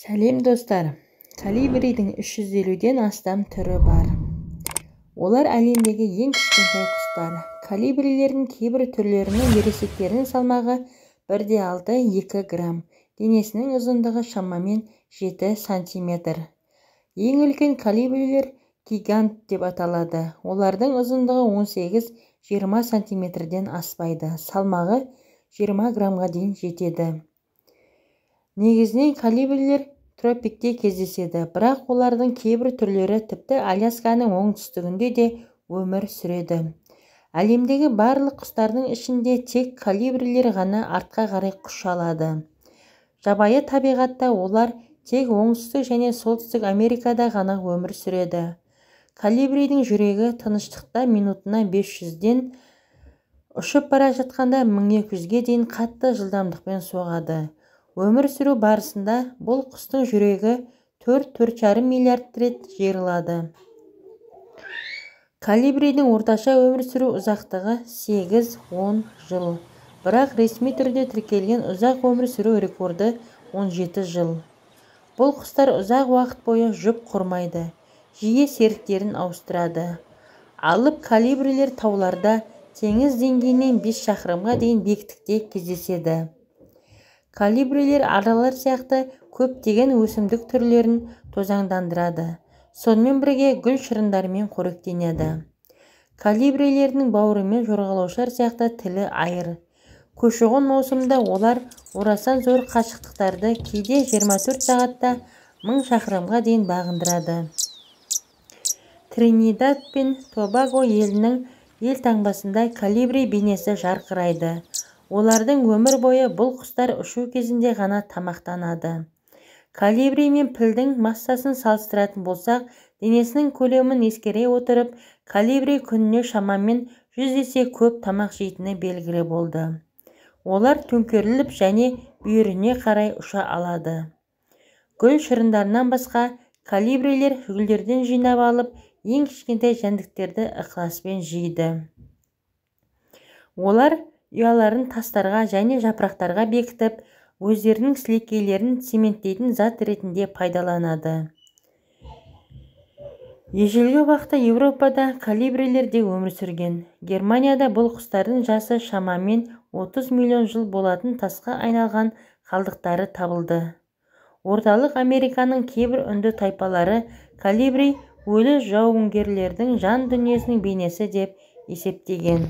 Сәлем достар. Колибридің 350-ден астам түрі бар. Олар әлемдегі ең кішкентай құстар. Колибрилердің кейбір түрлерінің ересектерінің салмағы 1,6-2 грамм. Денесінің ұзындығы шамамен 7 сантиметр. Ең үлкен колибрилер гигант деп аталады. Олардың ұзындығы 18-20 сантиметрден аспайды. Салмағы 20 граммға дейін жетеді. Негізінен колибрилер тропикте кездеседі, бірақ олардың кейбір түрлері тіпті Алясканың оңтүстігінде де өмір сүреді. Әлемдегі барлық құстардың ішінде тек колибрилер ғана артқа қарай құш алады. Жабайы табиғатта олар тек оңтүстік және солтүстік Америкада ғана өмір сүреді. Колибридің жүрегі тыныштықта минутына 500-ден, ұшып бара жатқанда 1200-ге дейін қатты жылдамдықпен соғады. Өмір сүру барысында бұл құстың жүрегі 4-4,5 миллиард рет жиырылады. Колибридің орташа өмір сүру ұзақтығы 8-10 жыл. Бірақ ресми түрде тіркелген ұзақ өмір сүру рекорды 17 жыл. Бұл құстар ұзақ уақыт бойы жұп құрмайды, жиі серіктерін ауыстырады. Алып колибрилер тауларда теңіз деңгейінен 5 шақырымға дейін биіктікте кездеседі. Колибрилер аралар сияқты көптеген өсімдік түрлерін тозаңдандырады. Сонымен бірге гүл шырындарымен қоректенеді. Колибрилердің бауырымен жорғалаушылар сияқты тілі айыр. Көші-қон маусымында олар орасан зор қашықтықтарды кейде 24 сағатта 1000 шақырымға дейін бағындырады. Тринидад пен Тобаго елінің елтаңбасында колибри бейнесі жарқырайды. Олардың өмір бойы бұл құстар ұшу кезінде ғана тамақтанады. Колибри мен пілдің массасын салыстыратын болсақ, денесінің көлемін ескере отырып, колибри күніне шамамен 100 есе көп тамақ жейтіні белгілі болды. Олар төңкеріліп және бүйіріне қарай ұша алады. Гүл шырындарынан басқа, колибрилер гүлдерден жинап алып, ең кішкентай жәндіктерді ықыласпен жейді. Олар ұяларын тастарға және жапырақтарға бекітіп, өздерінің сілекейлерін цементтейтін зат ретінде пайдаланады. Ежелгі уақытта Еуропада колибрилер де өмір сүрген. Германияда бұл құстардың жасы шамамен 30 миллион жыл болатын тасқа айналған қалдықтары табылды. Орталық Американың кейбір үнді тайпалары колибри өлі жауынгерлердің жан дүниесінің бейнесі деп есептеген.